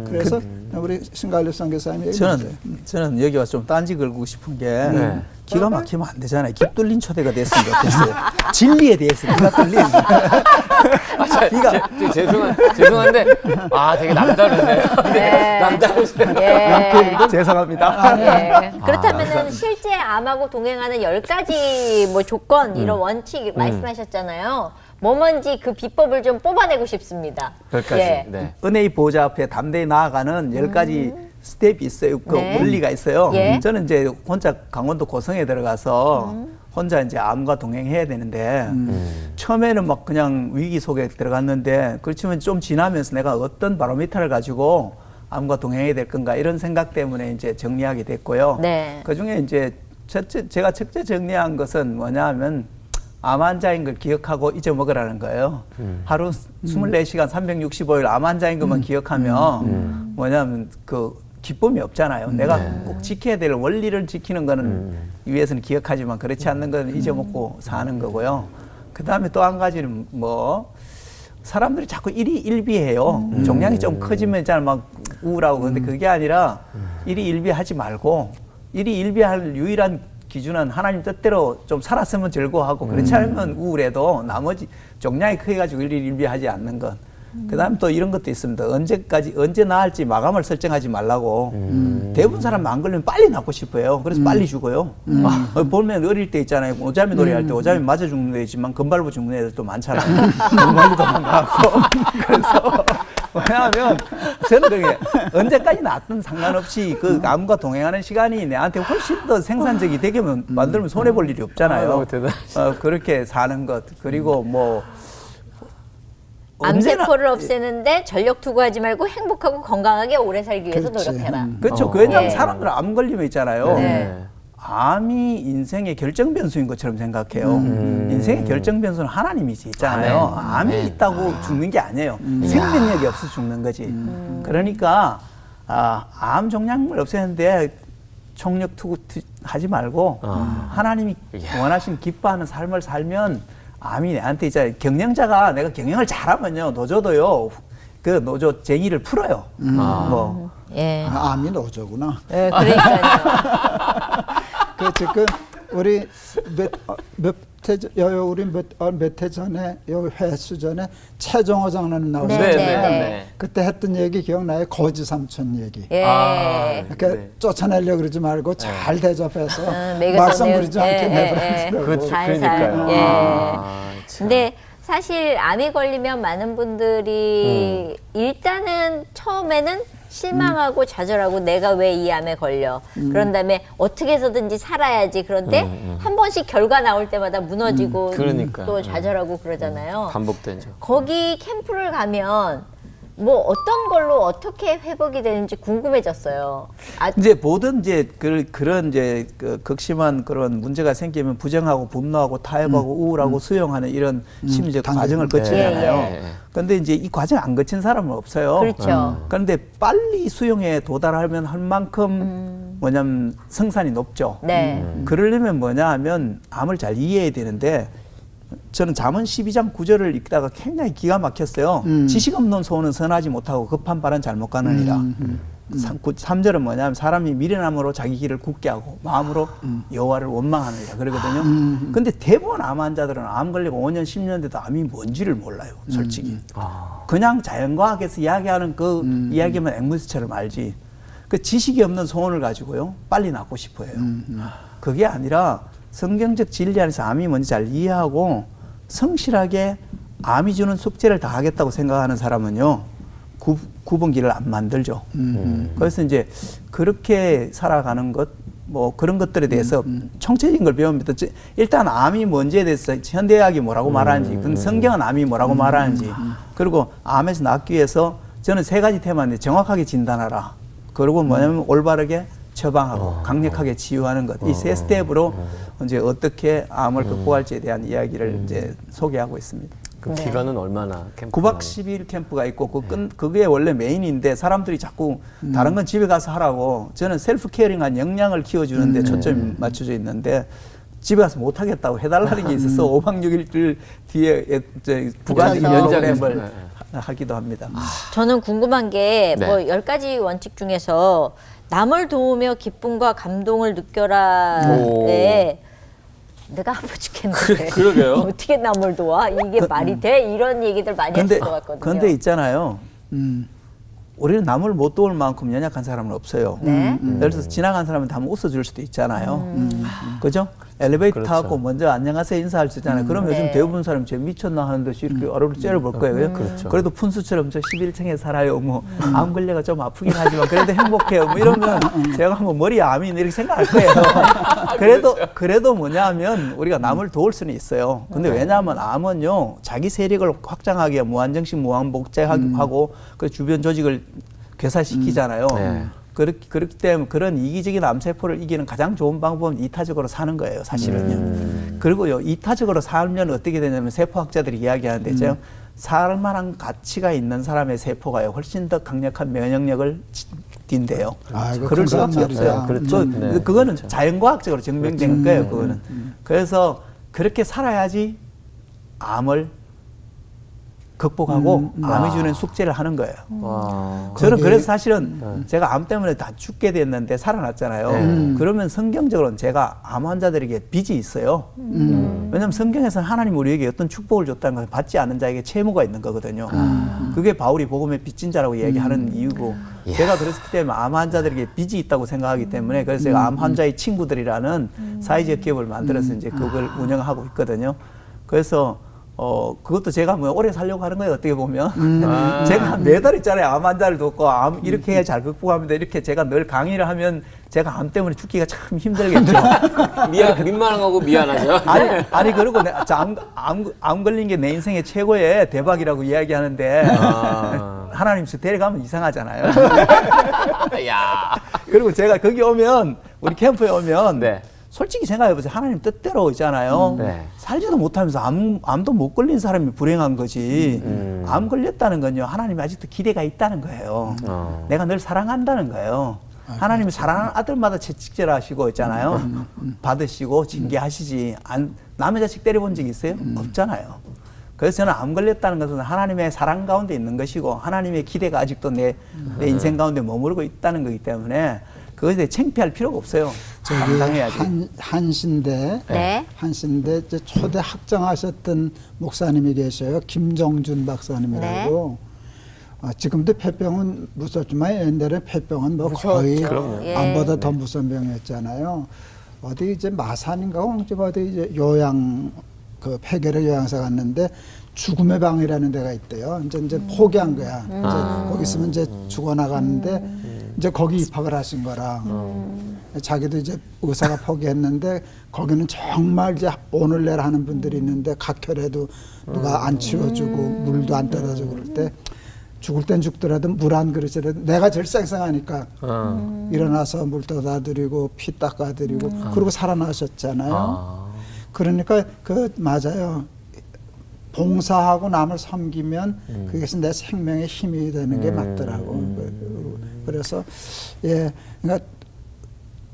Speaker 4: 그래서 우리 신갈래 선교사님이 얘기했어요.
Speaker 2: 저는 여기 와서 좀 딴지 걸고 싶은 게
Speaker 1: 네.
Speaker 2: 기가 막히면 안 되잖아요. 기 뚫린 초대가 됐으면 좋겠어요. 진리에 대해서 기가 뚫린.
Speaker 1: 죄송한데 되게 남다르네요.
Speaker 5: 네.
Speaker 1: 남다르세요.
Speaker 5: 예.
Speaker 2: 죄송합니다.
Speaker 5: 예. 그렇다면은 실제 암하고 동행하는 10가지 뭐 조건 이런 원칙 말씀하셨잖아요. 뭐 뭔지 그 비법을 좀 뽑아내고 싶습니다.
Speaker 2: 10가지.
Speaker 5: 예.
Speaker 1: 네.
Speaker 2: 은혜의 보호자 앞에 담대히 나아가는 10가지 스텝이 있어요. 그
Speaker 5: 네.
Speaker 2: 원리가 있어요.
Speaker 5: 예.
Speaker 2: 저는 이제 혼자 강원도 고성에 들어가서 혼자 이제 암과 동행해야 되는데 처음에는 막 그냥 위기 속에 들어갔는데 그렇지만 좀 지나면서 내가 어떤 바로미터를 가지고 암과 동행해야 될 건가 이런 생각 때문에 이제 정리하게 됐고요.
Speaker 5: 네.
Speaker 2: 그 중에 이제 제가 첫째 정리한 것은 뭐냐 하면 암 환자인 걸 기억하고 잊어먹으라는 거예요. 하루 24시간 365일 암 환자인 것만 기억하면 뭐냐면 그 기쁨이 없잖아요. 내가 꼭 지켜야 될 원리를 지키는 거는 위에서는 기억하지만 그렇지 않는 건 잊어먹고 사는 거고요. 그 다음에 또 한 가지는 뭐 사람들이 자꾸 일희일비해요. 종양이 좀 커지면 있잖아 막 우울하고 근데 그게 아니라 일희일비하지 말고 일희일비할 유일한 기준은 하나님 뜻대로 좀 살았으면 즐거워하고 그렇지 않으면 우울해도 나머지 종양이 커가지고 일희일비하지 않는 것. 그다음 또 이런 것도 있습니다. 언제 나을지 마감을 설정하지 말라고. 대부분 사람 안 걸리면 빨리 낫고 싶어요. 그래서 빨리 죽어요. 보면 어릴 때 있잖아요. 오자미 놀이 할 때 오자미 맞아 죽는 애지만 금발보 죽는 애들도 많잖아요. 멀리 도망가고. 그래서 왜냐하면 저는 그게 언제까지 낫든 상관없이 그 암과 동행하는 시간이 내한테 훨씬 더 생산적이 되게 만들면 손해 볼 일이 없잖아요. 그렇게 사는 것 그리고 뭐
Speaker 5: 암세포를 없애는데 전력 투구하지 말고 행복하고 건강하게 오래 살기 위해서
Speaker 4: 그렇지.
Speaker 5: 노력해라.
Speaker 2: 그렇죠. 왜냐하면
Speaker 5: 네.
Speaker 2: 사람들은 암 걸리면 있잖아요.
Speaker 5: 네.
Speaker 2: 암이 인생의 결정 변수인 것처럼 생각해요. 인생의 결정 변수는 하나님이 있잖아요. 암이 있다고 죽는 게 아니에요. 생명력이 없어서 죽는 거지. 그러니까 암 종양을 없애는데 총력 투구하지 말고 하나님이 원하신 기뻐하는 삶을 살면 암이 내한테 있잖아요. 경영자가 내가 경영을 잘하면요 노조도요 그 노조 쟁의를 풀어요. 뭐
Speaker 5: 예.
Speaker 4: 암이 노조구나.
Speaker 5: 예, 그러니까요.
Speaker 4: 그 지금 우리 몇 해 전에 요 회수 전에 최정호 장로님 나오셨잖아요.
Speaker 5: 네.
Speaker 4: 그때 했던 얘기 기억나요? 거지 삼촌 얘기.
Speaker 5: 예.
Speaker 4: 이렇게 쫓아내려고 그러지 말고 잘 대접해서
Speaker 5: 매그
Speaker 4: 말썽
Speaker 5: 쏘는-
Speaker 4: 부리지 않게
Speaker 5: 예,
Speaker 4: 내버려두라고.
Speaker 1: 그러니까요.
Speaker 5: 예.
Speaker 1: 참.
Speaker 5: 근데 사실 암이 걸리면 많은 분들이 일단은 처음에는 실망하고 좌절하고 내가 왜 이 암에 걸려. 그런 다음에 어떻게 해서든지 살아야지. 그런데 한 번씩 결과 나올 때마다 무너지고
Speaker 1: 그러니까요.
Speaker 5: 또 좌절하고 그러잖아요.
Speaker 1: 반복되죠.
Speaker 5: 거기 캠프를 가면 뭐 어떤 걸로 어떻게 회복이 되는지 궁금해졌어요.
Speaker 2: 이제 모든 이제 그런 이제 그 극심한 그런 문제가 생기면 부정하고 분노하고 타협하고 우울하고 수용하는 이런 심리적 과정을 거치잖아요. 그런데 이제 이 과정 안 거친 사람은 없어요.
Speaker 5: 그렇죠.
Speaker 2: 그런데 빨리 수용에 도달하면 할 만큼 뭐냐면 성산이 높죠.
Speaker 5: 네.
Speaker 2: 그러려면 뭐냐 하면 암을 잘 이해해야 되는데 저는 잠언 12장 9절을 읽다가 굉장히 기가 막혔어요. 지식 없는 소원은 선하지 못하고 급한 발은 잘못 가느니라. 3절은 뭐냐면 사람이 미련함으로 자기 길을 굳게 하고 마음으로 여호와를 원망하느니라 그러거든요. 근데 대부분 암 환자들은 암 걸리고 5년 10년 돼도 암이 뭔지를 몰라요. 솔직히. 그냥 자연과학에서 이야기하는 그 이야기만 앵무새처럼 알지. 그 지식이 없는 소원을 가지고요. 빨리 낫고 싶어 해요. 그게 아니라 성경적 진리 안에서 암이 뭔지 잘 이해하고 성실하게 암이 주는 숙제를 다 하겠다고 생각하는 사람은요. 9번 길을 안 만들죠. 그래서 이제 그렇게 살아가는 것, 뭐 그런 것들에 대해서 총체적인 걸 배웁니다. 일단 암이 뭔지에 대해서 현대의학이 뭐라고 말하는지, 성경은 암이 뭐라고 말하는지, 그리고 암에서 낫기 위해서 저는 3가지 테마인데 정확하게 진단하라. 그리고 뭐냐면 올바르게 처방하고 강력하게 치유하는 것. 이 3스텝으로 이제 어떻게 암을 극복할지에 대한 이야기를 이제 소개하고 있습니다.
Speaker 1: 그
Speaker 5: 네.
Speaker 1: 기간은 얼마나 캠프?
Speaker 2: 9박 10일 캠프가 있고 그게 원래 메인인데 사람들이 자꾸 다른 건 집에 가서 하라고 저는 셀프 케어링한 역량을 키워주는데 초점이 맞춰져 있는데 집에 가서 못 하겠다고 해달라는 게 있어서 5박 6일 뒤에 부가적인
Speaker 1: 연장해서.
Speaker 2: 프로그램을 하기도 합니다.
Speaker 5: 저는 궁금한 게
Speaker 1: 네.
Speaker 5: 뭐 10가지 원칙 중에서 남을 도우며 기쁨과 감동을 느껴라.
Speaker 1: 오.
Speaker 5: 네. 내가 아파 죽겠는데
Speaker 1: 그러게요.
Speaker 5: 어떻게 남을 도와? 이게 말이 돼? 이런 얘기들 많이 하실 것 같거든요.
Speaker 2: 근데 있잖아요.
Speaker 4: 음.
Speaker 2: 우리는 남을 못 도울 만큼 연약한 사람은 없어요.
Speaker 5: 네.
Speaker 2: 예를 들어서 지나간 사람한테 한번 웃어줄 수도 있잖아요. 그죠? 엘리베이터
Speaker 1: 그렇죠.
Speaker 2: 타고 먼저 안녕하세요 인사할 수 있잖아요. 그럼 요즘
Speaker 5: 네.
Speaker 2: 대부분 사람이 쟤 미쳤나 하는 듯이 이렇게 어르르 째려볼 거예요.
Speaker 1: 그렇죠.
Speaker 2: 그래도 푼수처럼 저 11층에 살아요. 뭐 암 걸려가 좀 아프긴 하지만 그래도 행복해요. 뭐 이러면 제가 한번 머리에 암이 있네 이렇게 생각할 거예요. 그래도 뭐냐면 우리가 남을 도울 수는 있어요. 근데 왜냐하면 암은요 자기 세력을 확장하기 위해 무한정식 무한복제하고 그 주변 조직을 괴사시키잖아요.
Speaker 1: 네.
Speaker 2: 그렇기 때문에 그런 이기적인 암세포를 이기는 가장 좋은 방법은 이타적으로 사는 거예요, 사실은요. 그리고요, 이타적으로 살면 어떻게 되냐면 세포학자들이 이야기하는데, 살만한 가치가 있는 사람의 세포가요, 훨씬 더 강력한 면역력을 띈대요.
Speaker 4: 아, 이거
Speaker 2: 그럴 수밖에
Speaker 4: 큰일 났네.
Speaker 2: 없어요.
Speaker 1: 그렇죠.
Speaker 2: 네.
Speaker 1: 네.
Speaker 2: 그거는 자연과학적으로 증명된 거예요, 그거는. 그래서 그렇게 살아야지 암을 극복하고 암이 주는 숙제를 하는 거예요.
Speaker 1: 와.
Speaker 2: 저는
Speaker 4: 거기-
Speaker 2: 그래서 사실은 제가 암 때문에 다 죽게 됐는데 살아났잖아요. 그러면 성경적으로는 제가 암 환자들에게 빚이 있어요. 왜냐하면 성경에서는 하나님 우리에게 어떤 축복을 줬다는 것을 받지 않는 자에게 채무가 있는 거거든요. 그게 바울이 복음의 빚진 자라고 얘기하는 이유고 제가 그랬기 때문에 암 환자들에게 빚이 있다고 생각하기 때문에 그래서 제가 암 환자의 친구들이라는 사회적 기업을 만들어서 이제 그걸 운영하고 있거든요. 그래서 그것도 제가 뭐 오래 살려고 하는 거예요, 어떻게 보면. 제가 매달 있잖아요, 암 환자를 돕고, 암 이렇게 해야 잘 극복합니다. 이렇게 제가 늘 강의를 하면 제가 암 때문에 죽기가 참 힘들겠죠.
Speaker 1: 민망하고 미안하죠.
Speaker 2: 아니, 그리고 암 걸린 게 내 인생의 최고의 대박이라고 이야기하는데, 하나님 저 데려가면 이상하잖아요.
Speaker 1: 야.
Speaker 2: 그리고 제가 거기 오면, 우리 캠프에 오면,
Speaker 1: 네.
Speaker 2: 솔직히 생각해보세요. 하나님 뜻대로 있잖아요.
Speaker 1: 네.
Speaker 2: 살지도 못하면서 암도 못 걸린 사람이 불행한 거지. 암 걸렸다는 건요. 하나님이 아직도 기대가 있다는 거예요. 내가 늘 사랑한다는 거예요. 하나님이 사랑하는 아들마다 채찍질하시고 있잖아요. 받으시고 징계하시지. 남의 자식 때려본 적 있어요? 없잖아요. 그래서 저는 암 걸렸다는 것은 하나님의 사랑 가운데 있는 것이고 하나님의 기대가 아직도 내 인생 가운데 머무르고 있다는 거기 때문에 그것에 대해 창피할 필요가 없어요. 감당해야지.
Speaker 4: 한신대
Speaker 5: 네.
Speaker 4: 한신대 이제 초대 학장하셨던 목사님이 계셔요. 김정준 박사님이라고. 지금도 폐병은 무섭지만 옛날에 폐병은 뭐 거의
Speaker 5: 예.
Speaker 4: 암보다 더 무서운 병이었잖아요. 어디 이제 마산인가 홍집 어디 이제 요양 그 폐결의 요양사 갔는데 죽음의 방이라는 데가 있대요. 이제 포기한 거야. 이제 거기 있으면 이제 죽어나가는데 이제 거기 입학을 하신 거라. 자기도 이제 의사가 포기했는데 거기는 정말 이제 오늘 내일 하는 분들이 있는데 각혈에도 누가 안 치워주고 물도 안 따라주고 그럴 때 죽을 땐 죽더라도 물 한 그릇이라도 내가 제일 쌩쌩하니까 일어나서 물 떠다 드리고 피 닦아 드리고 그러고 살아나셨잖아요. 그러니까 그 맞아요. 봉사하고 남을 섬기면 그것이 내 생명의 힘이 되는 게 맞더라고. 그래서 예, 그러니까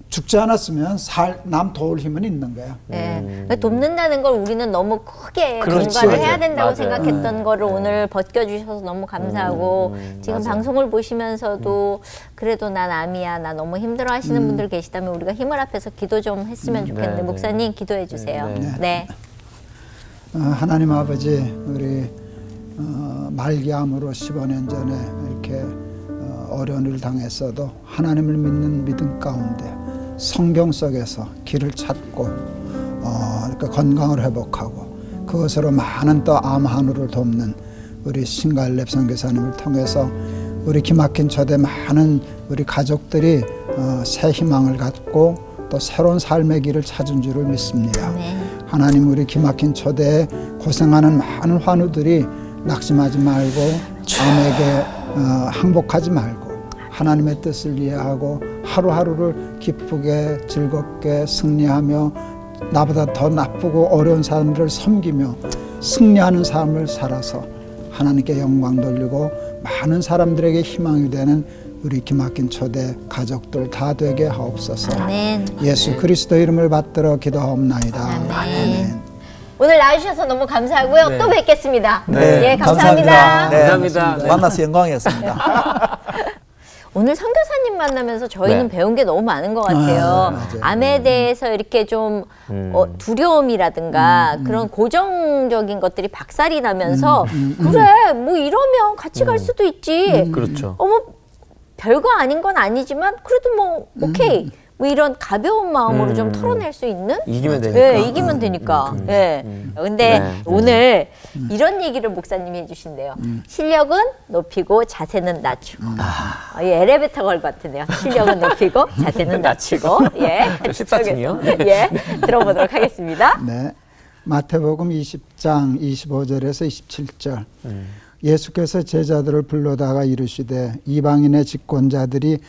Speaker 4: 죽지 않았으면 남 도울 힘은 있는 거야.
Speaker 5: 네. 그러니까 돕는다는 걸 우리는 너무 크게
Speaker 1: 그렇지.
Speaker 5: 뭔가를 해야
Speaker 1: 맞아요.
Speaker 5: 된다고
Speaker 1: 맞아요.
Speaker 5: 생각했던 거를 오늘 벗겨주셔서 너무 감사하고 지금
Speaker 1: 맞아요.
Speaker 5: 방송을 보시면서도 그래도 난 암이야, 나 너무 힘들어 하시는 분들 계시다면 우리가 힘을 합해서 기도 좀 했으면 좋겠는데
Speaker 1: 네,
Speaker 5: 목사님 기도해 주세요. 네.
Speaker 4: 하나님 아버지 우리 말기암으로 15년 전에 이렇게 어려운 일을 당했어도 하나님을 믿는 믿음 가운데 성경 속에서 길을 찾고 그러니까 건강을 회복하고 그것으로 많은 또 암 한우를 돕는 우리 신갈렙 선교사님을 통해서 우리 기막힌 초대 많은 우리 가족들이 새 희망을 갖고 또 새로운 삶의 길을 찾은 줄을 믿습니다. 하나님 우리 기막힌 초대에 고생하는 많은 환우들이 낙심하지 말고 암에게 항복하지 말고 하나님의 뜻을 이해하고 하루하루를 기쁘게 즐겁게 승리하며 나보다 더 나쁘고 어려운 사람들을 섬기며 승리하는 삶을 살아서 하나님께 영광 돌리고 많은 사람들에게 희망이 되는 우리 기막힌 초대 가족들 다 되게 하옵소서.
Speaker 5: 아멘.
Speaker 4: 예수 그리스도 이름을 받들어 기도하옵나이다.
Speaker 5: 아멘. 오늘 나와주셔서 너무 감사하고요.
Speaker 1: 네.
Speaker 5: 또 뵙겠습니다.
Speaker 2: 네,
Speaker 5: 예, 감사합니다.
Speaker 2: 네,
Speaker 1: 감사합니다.
Speaker 2: 만나서 영광이었습니다.
Speaker 5: 오늘 선교사님 만나면서 저희는
Speaker 1: 네.
Speaker 5: 배운 게 너무 많은 것 같아요.
Speaker 4: 맞아요.
Speaker 5: 암에 대해서 이렇게 좀 두려움이라든가 그런 고정적인 것들이 박살이 나면서 그래 뭐 이러면 같이 갈 수도 있지.
Speaker 1: 그렇죠.
Speaker 5: 뭐 별거 아닌 건 아니지만 그래도 뭐 오케이. 뭐 이런 가벼운 마음으로 좀 털어낼 수 있는?
Speaker 1: 이기면 되니까.
Speaker 5: 네, 이기면 되니까. 예. 근데
Speaker 1: 네.
Speaker 5: 오늘 이런 얘기를 목사님이 해주신대요. 실력은 높이고 자세는 낮추고. 이 엘리베이터 걸 같은데요. 실력은 높이고 자세는 낮추고. 예.
Speaker 1: 14층이요?
Speaker 5: 예. 들어보도록 하겠습니다.
Speaker 4: 네. 마태복음 20장 25절에서 27절. 예수께서 제자들을 불러다가 이르시되 이방인의 집권자들이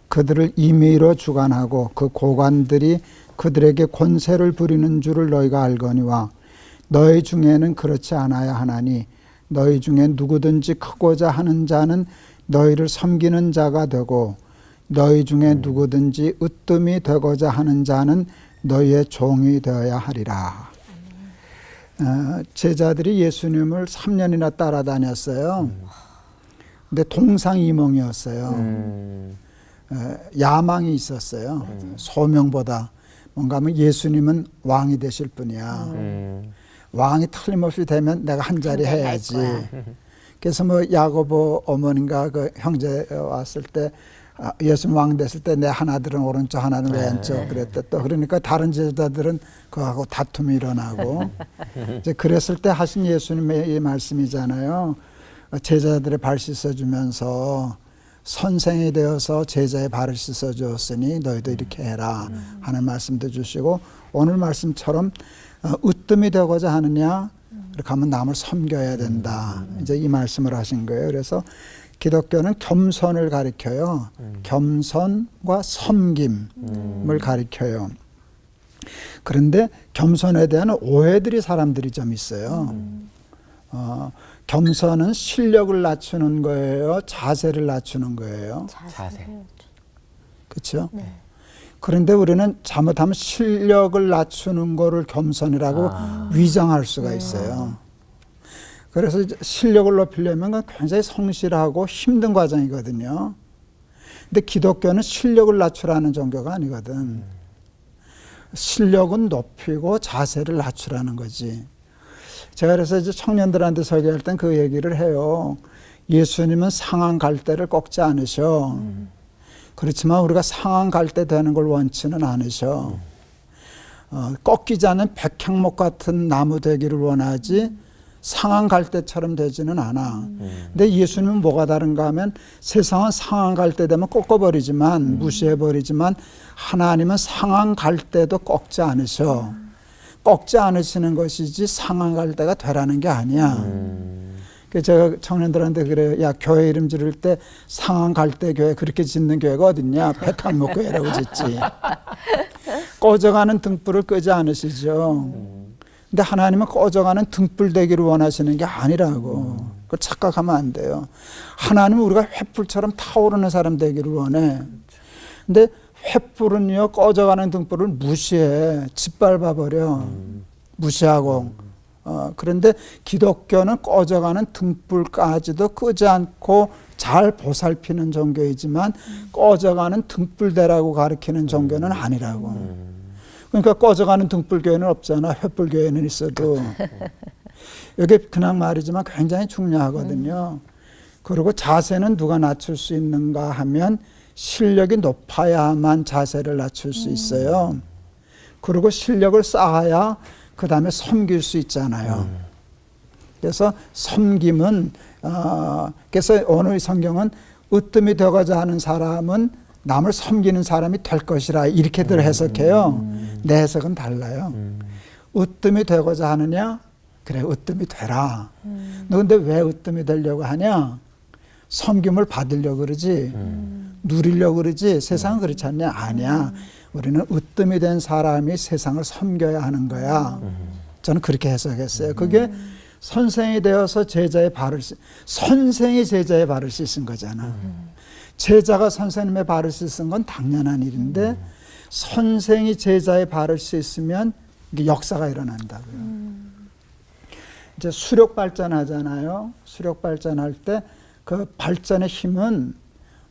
Speaker 4: 그들을 임의로 주관하고 그 고관들이 그들에게 권세를 부리는 줄을 너희가 알거니와 너희 중에는 그렇지 않아야 하나니 너희 중에 누구든지 크고자 하는 자는 너희를 섬기는 자가 되고 너희 중에 누구든지 으뜸이 되고자 하는 자는 너희의 종이 되어야 하리라. 제자들이 예수님을 3년이나 따라다녔어요. 근데 동상이몽이었어요. 야망이 있었어요. 소명보다 뭔가 하면 예수님은 왕이 되실 분이야. 왕이 틀림없이 되면 내가 한 자리 해야지. 그래서 뭐 야고보 어머니가 그 형제 왔을 때 예수님 왕 됐을 때 내 하나들은 오른쪽 하나는 왼쪽 그랬다. 또 그러니까 다른 제자들은 그거하고 다툼이 일어나고 이제 그랬을 때 하신 예수님의 이 말씀이잖아요. 제자들의 발 씻어주면서 선생이 되어서 제자의 발을 씻어주었으니 너희도 이렇게 해라 하는 말씀도 주시고 오늘 말씀처럼 으뜸이 되고자 하느냐 그렇게 하면 남을 섬겨야 된다. 이제 이 말씀을 하신 거예요. 그래서 기독교는 겸손을 가리켜요. 겸손과 섬김을 가리켜요. 그런데 겸손에 대한 오해들이 사람들이 좀 있어요. 겸손은 실력을 낮추는 거예요? 자세를 낮추는 거예요?
Speaker 1: 자세.
Speaker 4: 그렇죠? 네. 그런데 우리는 잘못하면 실력을 낮추는 거를 겸손이라고 위장할 수가 있어요. 그래서 실력을 높이려면 굉장히 성실하고 힘든 과정이거든요. 근데 기독교는 실력을 낮추라는 종교가 아니거든. 실력은 높이고 자세를 낮추라는 거지. 제가 그래서 이제 청년들한테 설교할 땐 그 얘기를 해요. 예수님은 상한 갈대를 꺾지 않으셔. 그렇지만 우리가 상한 갈대 되는 걸 원치는 않으셔. 꺾이지 않는 백향목 같은 나무 되기를 원하지 상한 갈대처럼 되지는 않아. 근데 예수님은 뭐가 다른가 하면 세상은 상한 갈대 되면 꺾어버리지만 무시해버리지만 하나님은 상한 갈대도 꺾지 않으셔. 꺾지 않으시는 것이지 상한 갈대가 되라는 게 아니야. 그래서 제가 청년들한테 그래요. 야, 교회 이름 지를 때 상한 갈대 교회 그렇게 짓는 교회가 어딨냐. 백향목 교회라고 짓지. 꺼져가는 등불을 끄지 않으시죠. 근데 하나님은 꺼져가는 등불 되기를 원하시는 게 아니라고. 그걸 착각하면 안 돼요. 하나님은 우리가 횃불처럼 타오르는 사람 되기를 원해. 근데 횃불은요, 꺼져가는 등불을 무시해. 짓밟아버려. 무시하고. 그런데 기독교는 꺼져가는 등불까지도 끄지 않고 잘 보살피는 종교이지만 꺼져가는 등불대라고 가르치는 종교는 아니라고. 그러니까 꺼져가는 등불교회는 없잖아. 횃불교회는 있어도. 이게 그냥 말이지만 굉장히 중요하거든요. 그리고 자세는 누가 낮출 수 있는가 하면 실력이 높아야만 자세를 낮출 수 있어요. 그리고 실력을 쌓아야 그 다음에 섬길 수 있잖아요. 그래서 섬김은 그래서 오늘 성경은 으뜸이 되고자 하는 사람은 남을 섬기는 사람이 될 것이라 이렇게들 해석해요. 내 해석은 달라요. 으뜸이 되고자 하느냐? 그래, 으뜸이 되라. 너 근데 왜 으뜸이 되려고 하냐? 섬김을 받으려고 그러지. 누리려고 그러지. 세상은 그렇지 않냐? 아니야. 우리는 으뜸이 된 사람이 세상을 섬겨야 하는 거야. 저는 그렇게 해석했어요. 그게 선생이 되어서 선생이 제자의 발을 씻은 거잖아. 제자가 선생님의 발을 씻은 건 당연한 일인데 선생이 제자의 발을 씻으면 이게 역사가 일어난다고요. 이제 수력 발전하잖아요. 수력 발전할 때 그 발전의 힘은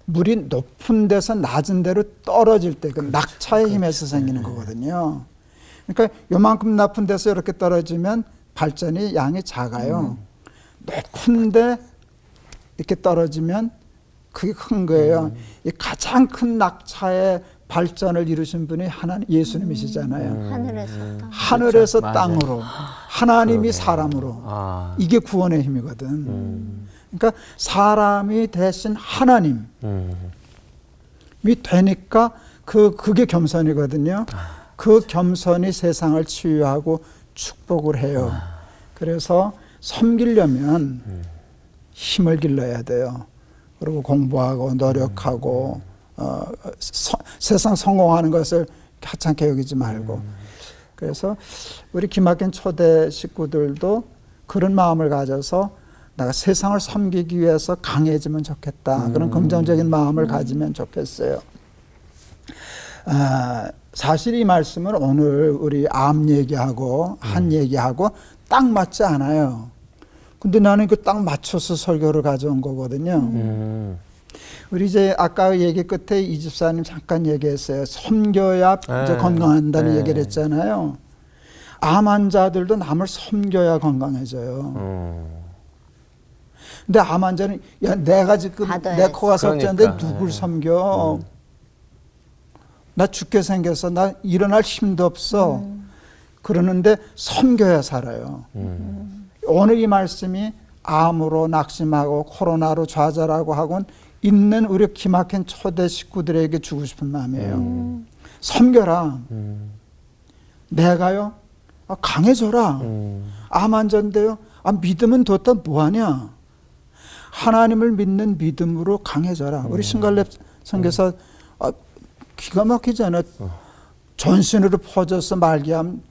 Speaker 4: 물이 높은 데서 낮은 데로 떨어질 때 그 낙차의 힘에서 생기는 거거든요. 그러니까 요만큼 높은 데서 이렇게 떨어지면 발전이 양이 작아요. 높은데 이렇게 떨어지면 그게 큰 거예요. 이 가장 큰 낙차의 발전을 이루신 분이 예수님이시잖아요. 하늘에서
Speaker 1: 맞아요.
Speaker 4: 땅으로, 하나님이
Speaker 1: 그러네.
Speaker 4: 사람으로.
Speaker 1: 아.
Speaker 4: 이게 구원의 힘이거든. 그러니까 사람이 대신 하나님이 되니까 그게 겸손이거든요. 그 겸손이 세상을 치유하고 축복을 해요. 그래서 섬기려면 힘을 길러야 돼요. 그리고 공부하고 노력하고 세상 성공하는 것을 하찮게 여기지 말고. 그래서 우리 기막힌 초대 식구들도 그런 마음을 가져서 내가 세상을 섬기기 위해서 강해지면 좋겠다. 그런 긍정적인 마음을 가지면 좋겠어요. 사실 이 말씀은 오늘 우리 암 얘기하고 한 얘기하고 딱 맞지 않아요. 근데 나는 그 딱 맞춰서 설교를 가져온 거거든요. 우리 이제 아까 얘기 끝에 이 집사님 잠깐 얘기했어요. 섬겨야 이제 건강한다는 얘기를 했잖아요. 암 환자들도 남을 섬겨야 건강해져요. 근데 암 환자는 야 내가 지금
Speaker 5: 받아야지.
Speaker 4: 내 코가 석자인데
Speaker 1: 그러니까.
Speaker 4: 누굴 섬겨? 나 죽게 생겨서 나 일어날 힘도 없어. 그러는데 섬겨야 살아요. 오늘 이 말씀이 암으로 낙심하고 코로나로 좌절하고 하곤 있는 우리 기막힌 초대 식구들에게 주고 싶은 마음이에요. 섬겨라. 내가요? 강해져라. 암 환자인데요? 믿음은 뒀다 뭐하냐? 하나님을 믿는 믿음으로 강해져라. 우리 신갈렙 선교사 기가 막히잖아. 전신으로 퍼져서 말기암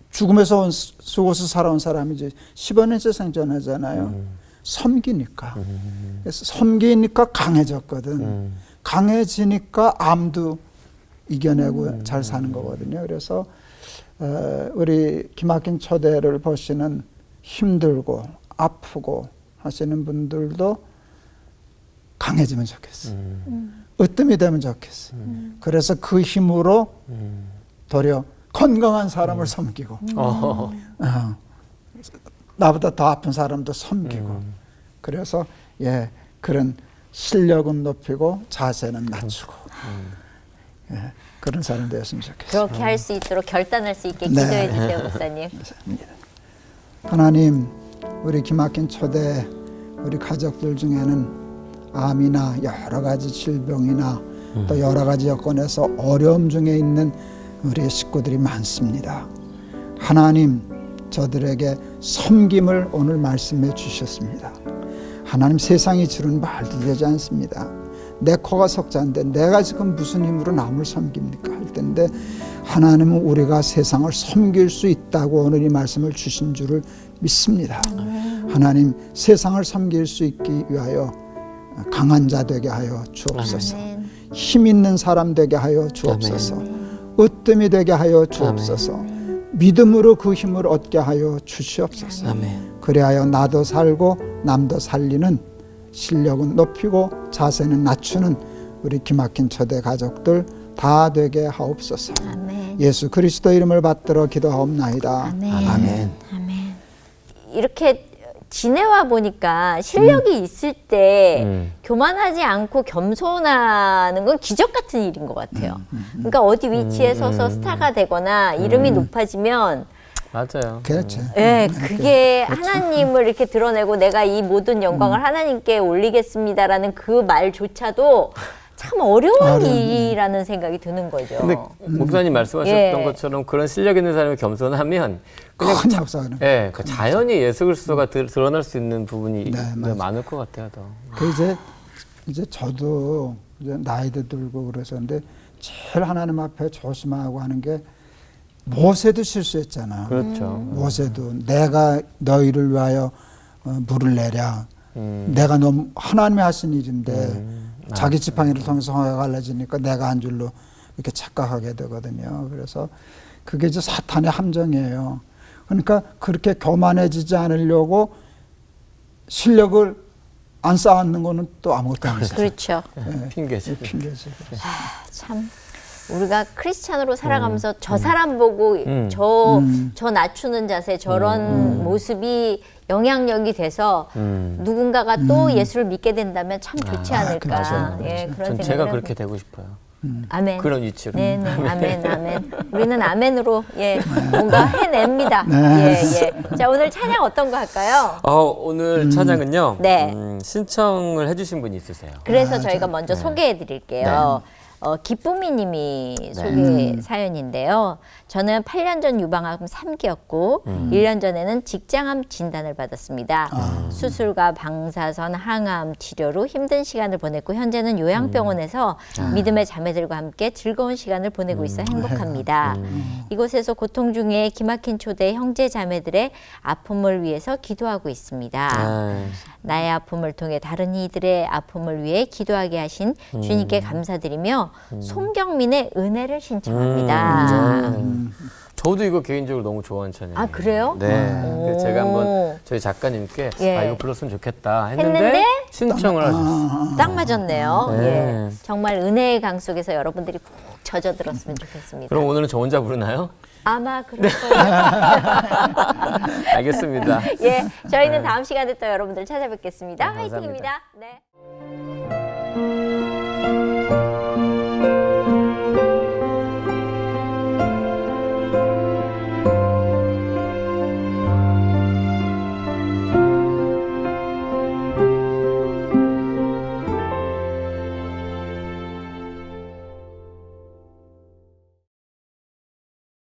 Speaker 4: 죽음에서 수고서 살아온 사람이지 15년째 생존하잖아요. 섬기니까. 그래서 섬기니까 강해졌거든. 강해지니까 암도 이겨내고 잘 사는 거거든요. 그래서 우리 기막힌 초대를 보시는 힘들고 아프고 하시는 분들도 강해지면 좋겠어요. 으뜸이 되면 좋겠어요. 그래서 그 힘으로 도리어 건강한 사람을 섬기고 나보다 더 아픈 사람도 섬기고 그래서 그런 실력은 높이고 자세는 낮추고 그런 사람 되었으면 좋겠어요.
Speaker 5: 그렇게 할 수 있도록 결단할 수 있게 기도해 주세요, 목사님.
Speaker 4: 하나님, 우리 기막힌 초대 우리 가족들 중에는 암이나 여러 가지 질병이나 또 여러 가지 여건에서 어려움 중에 있는 우리 식구들이 많습니다. 하나님, 저들에게 섬김을 오늘 말씀해 주셨습니다. 하나님, 세상이 주는 말도 되지 않습니다. 내 코가 석자인데 내가 지금 무슨 힘으로 남을 섬깁니까? 할 텐데 하나님은 우리가 세상을 섬길 수 있다고 오늘 이 말씀을 주신 줄을 믿습니다. 하나님, 세상을 섬길 수 있기 위하여 강한 자 되게 하여 주옵소서. 힘 있는 사람 되게 하여 주옵소서. 으뜸이 되게 하여 주옵소서. 믿음으로 그 힘을 얻게 하여 주시옵소서. 그리하여 나도 살고 남도 살리는 실력은 높이고 자세는 낮추는 우리 기막힌 초대 가족들 다 되게 하옵소서.
Speaker 5: 아멘.
Speaker 4: 예수 그리스도 이름을 받들어 기도하옵나이다.
Speaker 5: 아멘.
Speaker 4: 아멘.
Speaker 5: 아멘. 이렇게 지내와 보니까 실력이 있을 때 교만하지 않고 겸손하는 건 기적 같은 일인 것 같아요. 그러니까 어디 위치에 서서 스타가 되거나 이름이 높아지면
Speaker 1: 맞아요.
Speaker 4: 그렇죠.
Speaker 5: 네, 그게 하나님을 이렇게 드러내고 내가 이 모든 영광을 하나님께 올리겠습니다라는 그 말조차도 참 어려운 일이라는 생각이 드는 거죠.
Speaker 1: 근데 목사님 말씀하셨던 것처럼 그런 실력 있는 사람이 겸손하면 그냥
Speaker 4: 큰 역사가
Speaker 1: 그 자연히 예수 그리스도가 드러날 수 있는 부분이 많을 것 같아요. 더.
Speaker 4: 그 이제 저도 이제 나이도 들고 그래서인데 제일 하나님 앞에 조심하고 하는 게 모세도 실수했잖아.
Speaker 1: 그렇죠.
Speaker 4: 모세도 내가 너희를 위하여 물을 내랴. 내가 너무 하나님이 하신 일인데 자기 지팡이를 통해서 홍해가 갈라지니까 내가 한 줄로 이렇게 착각하게 되거든요. 그래서 그게 이제 사탄의 함정이에요. 그러니까 그렇게 교만해지지 않으려고 실력을 안 쌓는 거는 또 아무것도 아니죠.
Speaker 5: 그렇죠.
Speaker 1: 핑계지.
Speaker 4: 핑계지.
Speaker 5: 참 우리가 크리스찬으로 살아가면서 저 사람 보고 저 낮추는 자세 저런 모습이 영향력이 돼서 누군가가 또 예수를 믿게 된다면 참 좋지 않을까.
Speaker 4: 그렇죠.
Speaker 5: 예, 그런
Speaker 1: 전
Speaker 5: 생각을
Speaker 1: 제가
Speaker 5: 해봅니다.
Speaker 1: 그렇게 되고 싶어요.
Speaker 5: 아멘.
Speaker 1: 그런 위치로.
Speaker 5: 네네, 아멘, 아멘. 우리는 아멘으로 예 뭔가 해냅니다.
Speaker 4: 네.
Speaker 5: 예, 예. 자 오늘 찬양 어떤 거 할까요?
Speaker 1: 오늘 찬양은요.
Speaker 5: 네.
Speaker 1: 신청을 해주신 분이 있으세요.
Speaker 5: 그래서 저희가 먼저 소개해드릴게요. 기쁨이 님이 소개 사연인데요. 저는 8년 전 유방암 3기였고 1년 전에는 직장암 진단을 받았습니다. 수술과 방사선, 항암 치료로 힘든 시간을 보냈고 현재는 요양병원에서 믿음의 자매들과 함께 즐거운 시간을 보내고 있어 행복합니다. 이곳에서 고통 중에 기막힌 초대 형제 자매들의 아픔을 위해서 기도하고 있습니다. 나의 아픔을 통해 다른 이들의 아픔을 위해 기도하게 하신 주님께 감사드리며 송경민의 은혜를 신청합니다.
Speaker 1: 저도 이거 개인적으로 너무 좋아하는 찬양이에요.
Speaker 5: 아 그래요?
Speaker 1: 네. 그래서 제가
Speaker 5: 오.
Speaker 1: 한번 저희 작가님께
Speaker 5: 예.
Speaker 1: 이거 불렀으면 좋겠다 했는데,
Speaker 5: 했는데?
Speaker 1: 신청을 하셨어요.
Speaker 5: 딱 맞았네요.
Speaker 1: 네.
Speaker 5: 예. 정말 은혜의 강 속에서 여러분들이 푹 젖어들었으면 좋겠습니다.
Speaker 1: 그럼 오늘은 저 혼자 부르나요?
Speaker 5: 아마 그럴 거예요.
Speaker 1: 알겠습니다.
Speaker 5: 예, 저희는 다음 시간에 또 여러분들 찾아뵙겠습니다.
Speaker 1: 네, 감사합니다.
Speaker 5: 화이팅입니다. 네.